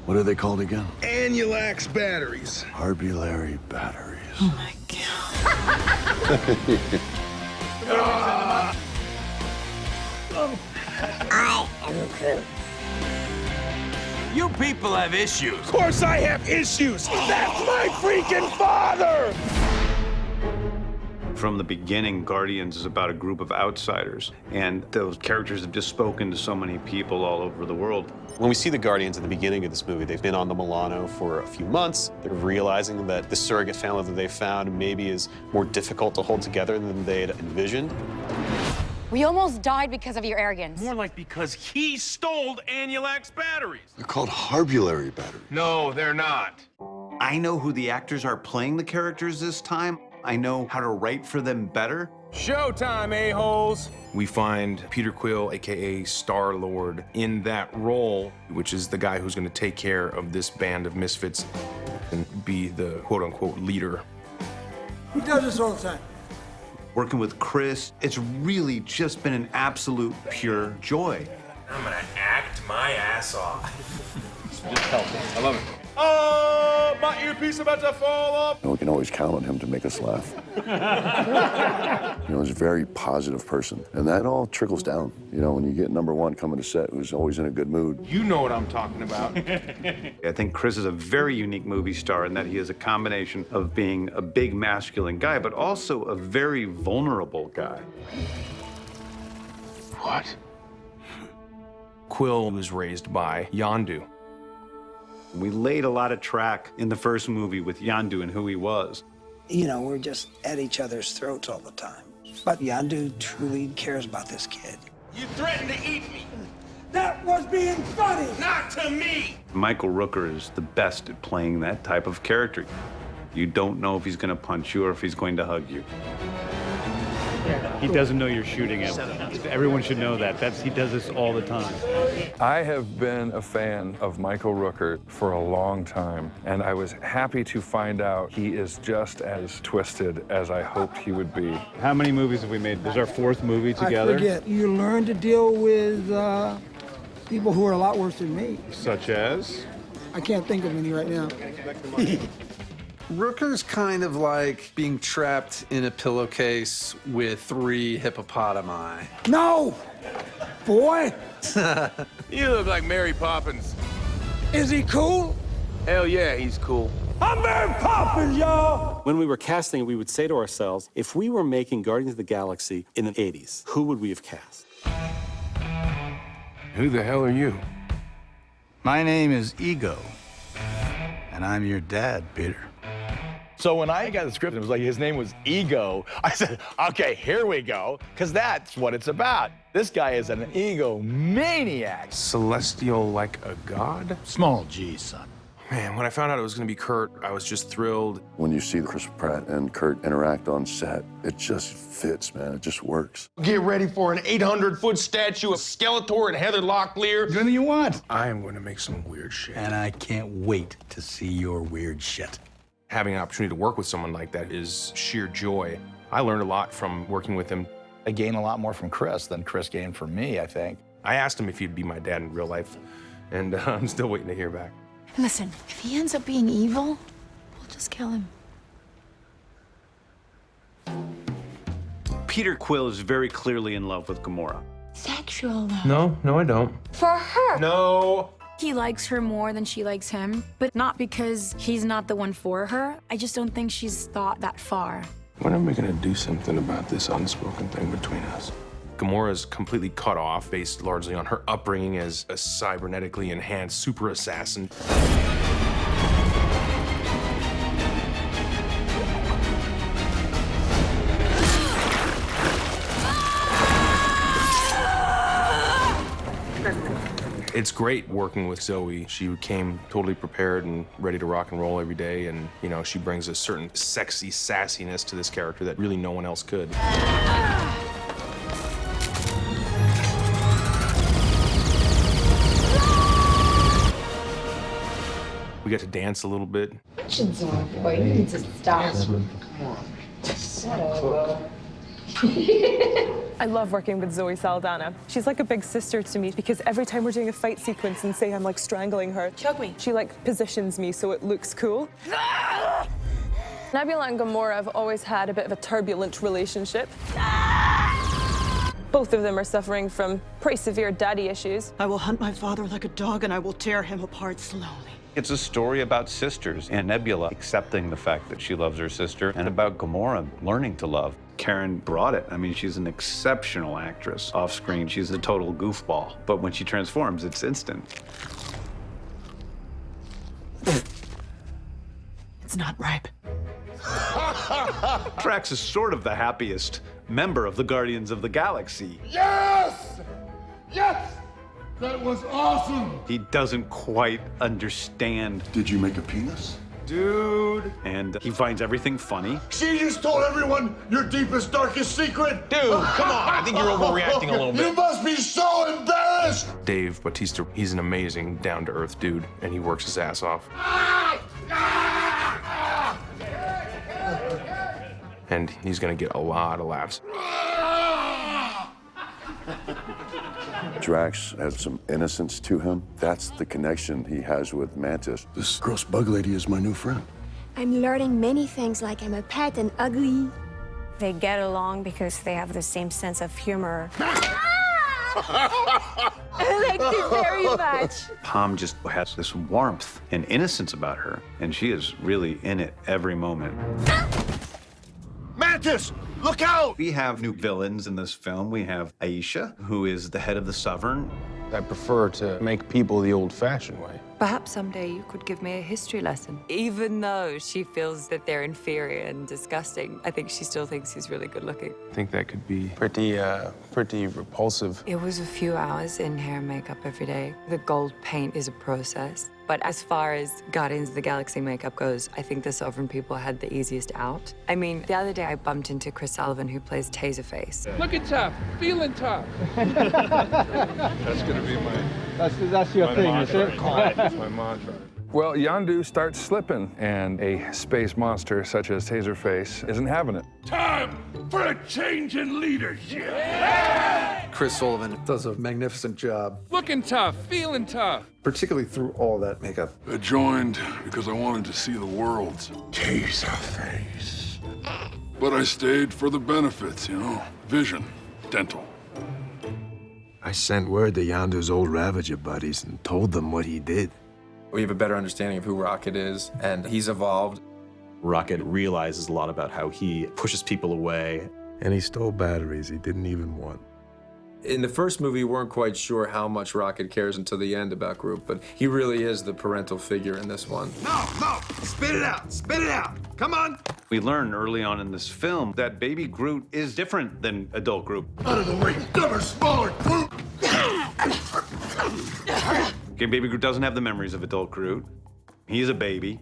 What are they called again? Annulax batteries. Harbulary batteries. Oh my God. I am Groot. You people have issues. Of course I have issues. That's my freaking father! From the beginning, Guardians is about a group of outsiders, and those characters have just spoken to so many people all over the world. When we see the Guardians at the beginning of this movie, they've been on the Milano for a few months. They're realizing that the surrogate family that they found maybe is more difficult to hold together than they had envisioned. We almost died because of your arrogance. More like because he stole Annulax batteries. They're called harbulary batteries. No, they're not. I know who the actors are playing the characters this time. I know how to write for them better. Showtime, a-holes. We find Peter Quill, AKA Star-Lord, in that role, which is the guy who's gonna take care of this band of misfits and be the quote-unquote leader. He does this all the time. Working with Chris, it's really just been an absolute pure joy. I'm gonna act my ass off. I love it. Oh, my earpiece about to fall off. And we can always count on him to make us laugh. He's a very positive person, and that all trickles down. When you get number one coming to set who's always in a good mood. You know what I'm talking about. I think Chris is a very unique movie star in that he is a combination of being a big masculine guy, but also a very vulnerable guy. What? Quill was raised by Yondu. We laid a lot of track in the first movie with Yondu and who he was. We're just at each other's throats all the time. But Yondu truly cares about this kid. You threatened to eat me. That was being funny! Not to me! Michael Rooker is the best at playing that type of character. You don't know if he's going to punch you or if he's going to hug you. He doesn't know you're shooting him. Everyone should know that. He does this all the time. I have been a fan of Michael Rooker for a long time, and I was happy to find out he is just as twisted as I hoped he would be. How many movies have we made? This is our fourth movie together. I forget. You learn to deal with people who are a lot worse than me. Such as? I can't think of any right now. Rooker's kind of like being trapped in a pillowcase with 3 hippopotami. No! Boy! You look like Mary Poppins. Is he cool? Hell yeah, he's cool. I'm Mary Poppins, y'all! When we were casting, we would say to ourselves, if we were making Guardians of the Galaxy in the 80s, who would we have cast? Who the hell are you? My name is Ego, and I'm your dad, Peter. So when I got the script, it was like his name was Ego. I said, okay, here we go, because that's what it's about. This guy is an egomaniac. Celestial like a god? Small G, son. Man, when I found out it was going to be Kurt, I was just thrilled. When you see Chris Pratt and Kurt interact on set, it just fits, man. It just works. Get ready for an 800-foot statue of Skeletor and Heather Locklear. Anything you want. I am going to make some weird shit. And I can't wait to see your weird shit. Having an opportunity to work with someone like that is sheer joy. I learned a lot from working with him. I gained a lot more from Chris than Chris gained from me, I think. I asked him if he'd be my dad in real life, and I'm still waiting to hear back. Listen, if he ends up being evil, we'll just kill him. Peter Quill is very clearly in love with Gamora. Sexual love. No, I don't. For her. No. He likes her more than she likes him, but not because he's not the one for her. I just don't think she's thought that far. When am I gonna do something about this unspoken thing between us? Gamora's completely cut off, based largely on her upbringing as a cybernetically enhanced super assassin. It's great working with Zoe. She came totally prepared and ready to rock and roll every day, and she brings a certain sexy sassiness to this character that really no one else could. We got to dance a little bit. Zoe, boy, you need to stop. Come on. Shut up. I love working with Zoe Saldana. She's like a big sister to me because every time we're doing a fight sequence and say I'm like strangling her, Choke me. she like positions me so it looks cool. Nebula and Gamora have always had a bit of a turbulent relationship. Both of them are suffering from pretty severe daddy issues. I will hunt my father like a dog and I will tear him apart slowly. It's a story about sisters and Nebula accepting the fact that she loves her sister and about Gamora learning to love. Karen brought it. I mean, she's an exceptional actress. Off screen, she's a total goofball. But when she transforms, it's instant. It's not ripe. Drax is sort of the happiest member of the Guardians of the Galaxy. Yes! Yes! That was awesome! He doesn't quite understand. Did you make a penis? Dude. And he finds everything funny. She just told everyone your deepest, darkest secret! Dude, come on, I think you're overreacting a little bit. You must be so embarrassed! Dave Bautista, he's an amazing, down-to-earth dude, and he works his ass off. And he's gonna get a lot of laughs. Drax has some innocence to him. That's the connection he has with Mantis. This gross bug lady is my new friend. I'm learning many things like I'm a pet and ugly. They get along because they have the same sense of humor. I like you very much. Pom just has this warmth and innocence about her, and she is really in it every moment. Mantis! Look out! We have new villains in this film. We have Aisha, who is the head of the Sovereign. I prefer to make people the old-fashioned way. Perhaps someday you could give me a history lesson. Even though she feels that they're inferior and disgusting, I think she still thinks he's really good looking. I think that could be pretty repulsive. It was a few hours in hair and makeup every day. The gold paint is a process. But as far as Guardians of the Galaxy makeup goes, I think the Sovereign people had the easiest out. I mean, the other day I bumped into Chris Sullivan, who plays Taserface. Looking tough, feeling tough. That's gonna be my... That's your thing, is it? That's my mantra. Well, Yondu starts slipping, and a space monster such as Taserface isn't having it. Time for a change in leadership! Chris Sullivan does a magnificent job, Looking tough, feeling tough. particularly through all that makeup. I joined because I wanted to see the world's Taserface. But I stayed for the benefits, you know, vision, dental. I sent word to Yondu's old Ravager buddies and told them what he did. We have a better understanding of who Rocket is, and he's evolved. Rocket realizes a lot about how he pushes people away. And he stole batteries he didn't even want. In the first movie, we weren't quite sure how much Rocket cares until the end about Groot, but he really is the parental figure in this one. No, spit it out, spit it out. Come on. We learn early on in this film that baby Groot is different than adult Groot. Out of the way, dumber, smaller Groot. Okay, baby Groot doesn't have the memories of adult Groot. He's a baby.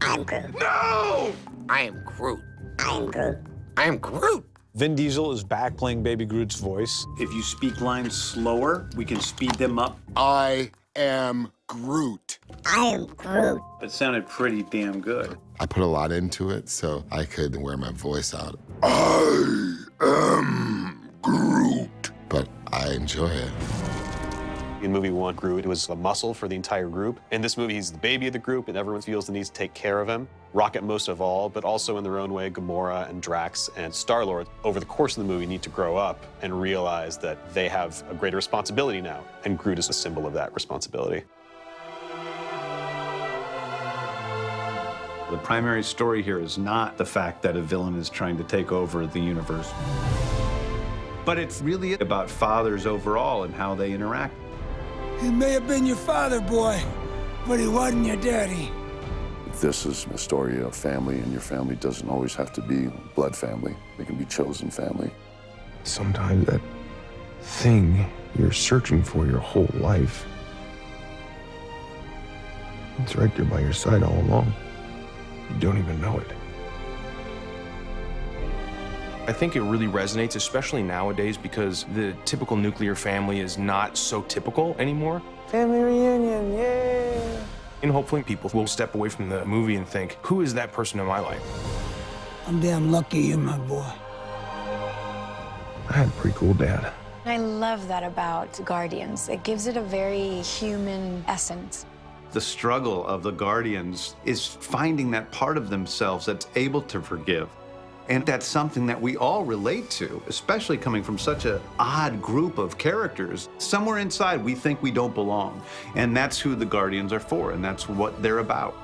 I'm Groot. No! I am Groot. I am Groot. I am Groot. Vin Diesel is back playing Baby Groot's voice. If you speak lines slower, we can speed them up. I am Groot. I am Groot. It sounded pretty damn good. I put a lot into it so I could wear my voice out. I am Groot. But I enjoy it. In movie one, Groot was a muscle for the entire group. In this movie, he's the baby of the group, and everyone feels the need to take care of him. Rocket most of all, but also in their own way, Gamora and Drax and Star-Lord, over the course of the movie, need to grow up and realize that they have a greater responsibility now, and Groot is a symbol of that responsibility. The primary story here is not the fact that a villain is trying to take over the universe, but it's really about fathers overall and how they interact. He may have been your father, boy, but he wasn't your daddy. This is a story of family, and your family doesn't always have to be blood family. It can be chosen family. Sometimes that thing you're searching for your whole life, it's right there by your side all along. You don't even know it. I think it really resonates, especially nowadays, because the typical nuclear family is not so typical anymore. Family reunion, yay! And hopefully people will step away from the movie and think, who is that person in my life? I'm damn lucky you're my boy. I had a pretty cool dad. I love that about Guardians. It gives it a very human essence. The struggle of the Guardians is finding that part of themselves that's able to forgive. And that's something that we all relate to, especially coming from such an odd group of characters. Somewhere inside, we think we don't belong. And that's who the Guardians are for, and that's what they're about.